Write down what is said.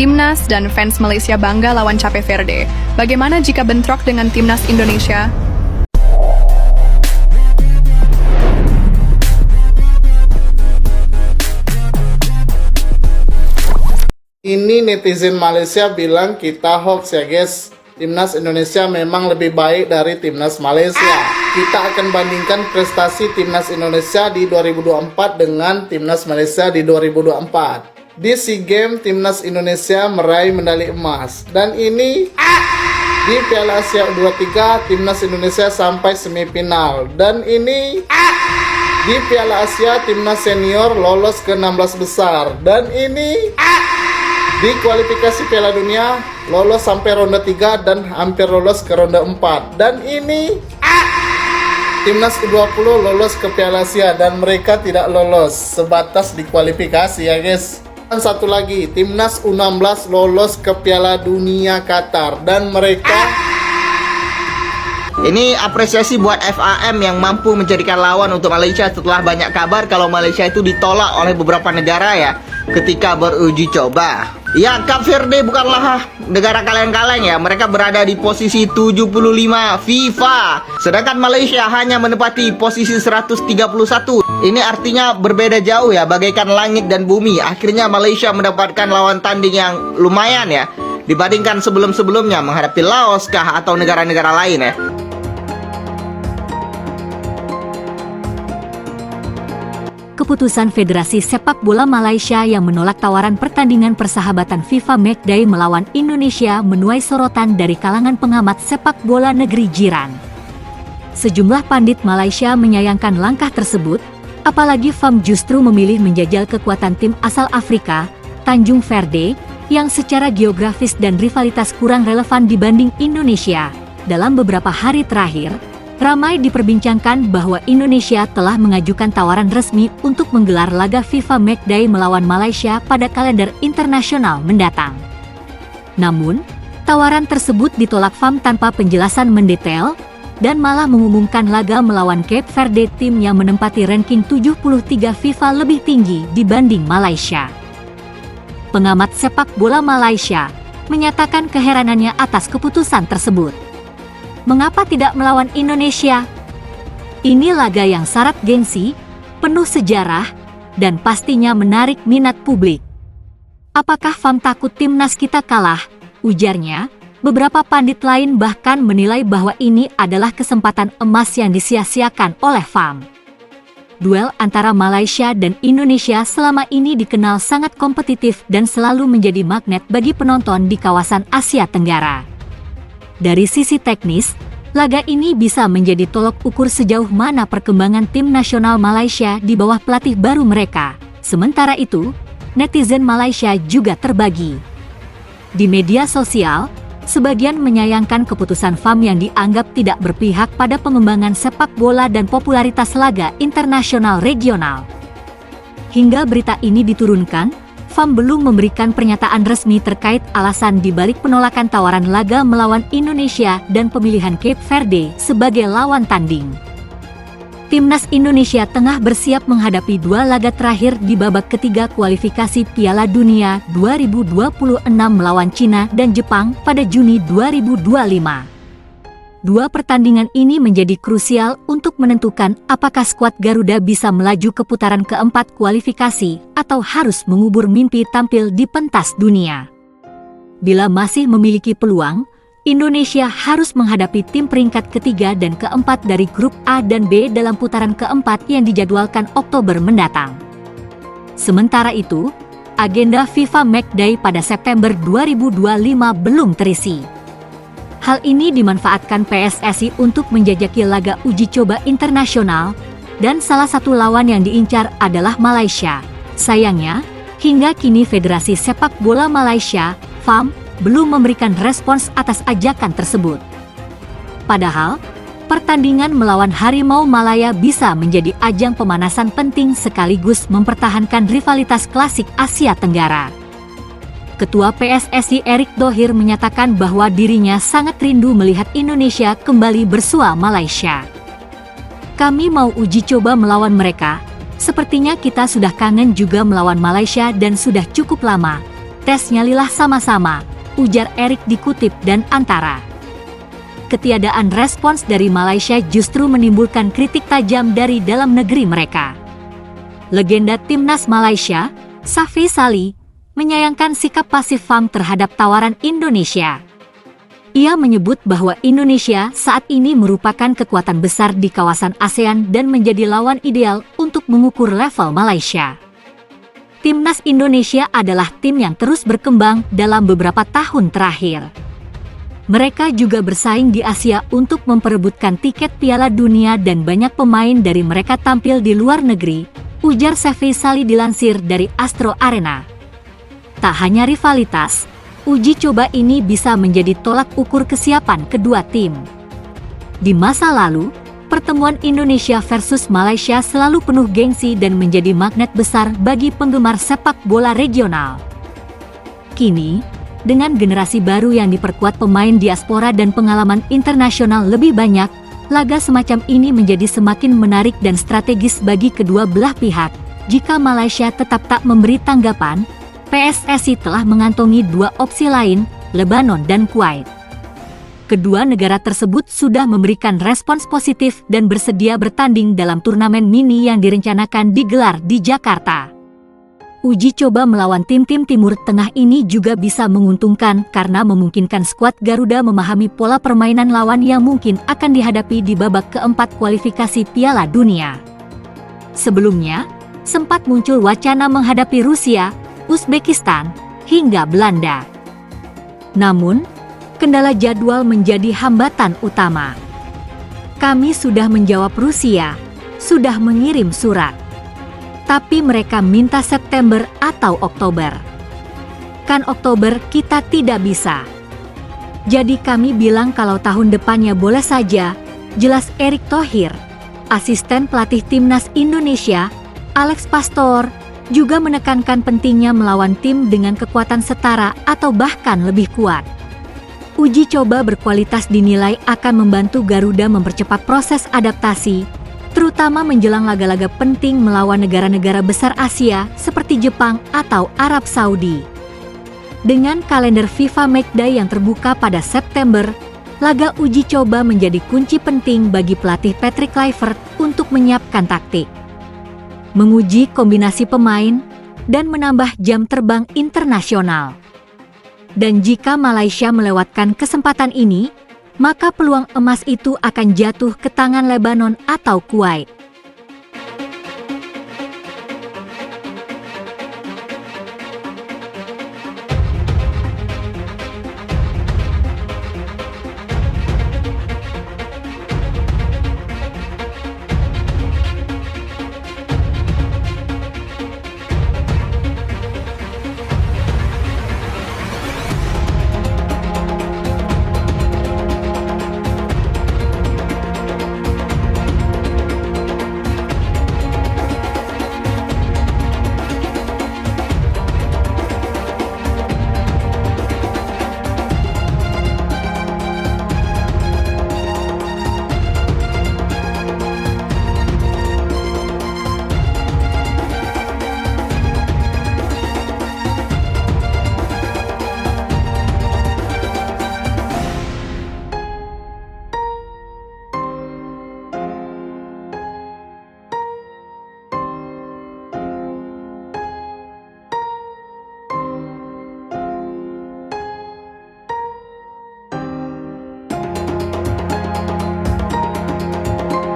Timnas dan fans Malaysia bangga lawan Cape Verde. Bagaimana jika bentrok dengan Timnas Indonesia? Ini netizen Malaysia bilang kita hoax ya guys. Timnas Indonesia memang lebih baik dari Timnas Malaysia. Kita akan bandingkan prestasi Timnas Indonesia di 2024 dengan Timnas Malaysia di 2024. Di SEA Games, Timnas Indonesia meraih medali emas. Dan ini di Piala Asia U23, Timnas Indonesia sampai semifinal. Dan ini di Piala Asia, Timnas Senior lolos ke 16 besar. Dan ini di kualifikasi Piala Dunia lolos sampai ronde 3 dan hampir lolos ke ronde 4. Dan ini Timnas U20 lolos ke Piala Asia dan mereka tidak lolos, sebatas di kualifikasi ya guys. Dan satu lagi, Timnas U16 lolos ke Piala Dunia Qatar dan mereka ini apresiasi buat FAM yang mampu menjadikan lawan untuk Malaysia setelah banyak kabar kalau Malaysia itu ditolak oleh beberapa negara ya ketika beruji coba. Ya, Cape Verde bukanlah negara kaleng-kaleng ya. Mereka berada di posisi 75 FIFA. Sedangkan Malaysia hanya menempati posisi 131. Ini artinya berbeda jauh ya, bagaikan langit dan bumi. Akhirnya Malaysia mendapatkan lawan tanding yang lumayan ya dibandingkan sebelum-sebelumnya menghadapi Laos kah atau negara-negara lain ya. Keputusan Federasi Sepak Bola Malaysia yang menolak tawaran pertandingan persahabatan FIFA Matchday melawan Indonesia menuai sorotan dari kalangan pengamat sepak bola negeri jiran. Sejumlah pandit Malaysia menyayangkan langkah tersebut, apalagi FAM justru memilih menjajal kekuatan tim asal Afrika, Tanjung Verde, yang secara geografis dan rivalitas kurang relevan dibanding Indonesia. Dalam beberapa hari terakhir, ramai diperbincangkan bahwa Indonesia telah mengajukan tawaran resmi untuk menggelar laga FIFA Matchday melawan Malaysia pada kalender internasional mendatang. Namun, tawaran tersebut ditolak FAM tanpa penjelasan mendetail, dan malah mengumumkan laga melawan Cape Verde, tim yang menempati ranking 73 FIFA lebih tinggi dibanding Malaysia. Pengamat sepak bola Malaysia menyatakan keheranannya atas keputusan tersebut. Mengapa tidak melawan Indonesia? Ini laga yang syarat gengsi, penuh sejarah, dan pastinya menarik minat publik. Apakah FAM takut timnas kita kalah? Ujarnya. Beberapa pandit lain bahkan menilai bahwa ini adalah kesempatan emas yang disia-siakan oleh FAM. Duel antara Malaysia dan Indonesia selama ini dikenal sangat kompetitif dan selalu menjadi magnet bagi penonton di kawasan Asia Tenggara. Dari sisi teknis, laga ini bisa menjadi tolok ukur sejauh mana perkembangan tim nasional Malaysia di bawah pelatih baru mereka. Sementara itu, netizen Malaysia juga terbagi. Di media sosial, sebagian menyayangkan keputusan FAM yang dianggap tidak berpihak pada pengembangan sepak bola dan popularitas laga internasional regional. Hingga berita ini diturunkan, FAM belum memberikan pernyataan resmi terkait alasan dibalik penolakan tawaran laga melawan Indonesia dan pemilihan Cape Verde sebagai lawan tanding. Timnas Indonesia tengah bersiap menghadapi dua laga terakhir di babak ketiga kualifikasi Piala Dunia 2026 melawan Cina dan Jepang pada Juni 2025. Dua pertandingan ini menjadi krusial untuk menentukan apakah skuad Garuda bisa melaju ke putaran keempat kualifikasi atau harus mengubur mimpi tampil di pentas dunia. Bila masih memiliki peluang, Indonesia harus menghadapi tim peringkat ketiga dan keempat dari grup A dan B dalam putaran keempat yang dijadwalkan Oktober mendatang. Sementara itu, agenda FIFA Matchday pada September 2025 belum terisi. Hal ini dimanfaatkan PSSI untuk menjajaki laga uji coba internasional, dan salah satu lawan yang diincar adalah Malaysia. Sayangnya, hingga kini Federasi Sepak Bola Malaysia, FAM, belum memberikan respons atas ajakan tersebut. Padahal, pertandingan melawan Harimau Malaya bisa menjadi ajang pemanasan penting sekaligus mempertahankan rivalitas klasik Asia Tenggara. Ketua PSSI Erick Thohir menyatakan bahwa dirinya sangat rindu melihat Indonesia kembali bersua Malaysia. Kami mau uji coba melawan mereka, sepertinya kita sudah kangen juga melawan Malaysia dan sudah cukup lama, Tes nyalilah sama-sama, ujar Erik dikutip dan Antara. Ketiadaan respons dari Malaysia justru menimbulkan kritik tajam dari dalam negeri mereka. Legenda timnas Malaysia, Safi Salih, menyayangkan sikap pasif FAM terhadap tawaran Indonesia. Ia menyebut bahwa Indonesia saat ini merupakan kekuatan besar di kawasan ASEAN dan menjadi lawan ideal untuk mengukur level Malaysia. Timnas Indonesia adalah tim yang terus berkembang dalam beberapa tahun terakhir. Mereka juga bersaing di Asia untuk memperebutkan tiket Piala Dunia dan banyak pemain dari mereka tampil di luar negeri, ujar Safi Salih dilansir dari Astro Arena. Tak hanya rivalitas, uji coba ini bisa menjadi tolak ukur kesiapan kedua tim. Di masa lalu, pertemuan Indonesia versus Malaysia selalu penuh gengsi dan menjadi magnet besar bagi penggemar sepak bola regional. Kini, dengan generasi baru yang diperkuat pemain diaspora dan pengalaman internasional lebih banyak, laga semacam ini menjadi semakin menarik dan strategis bagi kedua belah pihak. Jika Malaysia tetap tak memberi tanggapan, PSSI telah mengantongi dua opsi lain, Lebanon dan Kuwait. Kedua negara tersebut sudah memberikan respons positif dan bersedia bertanding dalam turnamen mini yang direncanakan digelar di Jakarta. Uji coba melawan tim-tim Timur Tengah ini juga bisa menguntungkan karena memungkinkan skuad Garuda memahami pola permainan lawan yang mungkin akan dihadapi di babak keempat kualifikasi Piala Dunia. Sebelumnya, sempat muncul wacana menghadapi Rusia, Uzbekistan, hingga Belanda. Namun, kendala jadwal menjadi hambatan utama. Kami sudah menjawab Rusia, sudah mengirim surat. Tapi mereka minta September atau Oktober. Kan Oktober kita tidak bisa. Jadi kami bilang kalau tahun depannya boleh saja, jelas Erick Thohir. Asisten pelatih timnas Indonesia, Alex Pastor, juga menekankan pentingnya melawan tim dengan kekuatan setara atau bahkan lebih kuat. Uji coba berkualitas dinilai akan membantu Garuda mempercepat proses adaptasi, terutama menjelang laga-laga penting melawan negara-negara besar Asia seperti Jepang atau Arab Saudi. Dengan kalender FIFA Matchday yang terbuka pada September, laga uji coba menjadi kunci penting bagi pelatih Patrick Kluivert untuk menyiapkan taktik, menguji kombinasi pemain, dan menambah jam terbang internasional. Dan jika Malaysia melewatkan kesempatan ini, maka peluang emas itu akan jatuh ke tangan Lebanon atau Kuwait.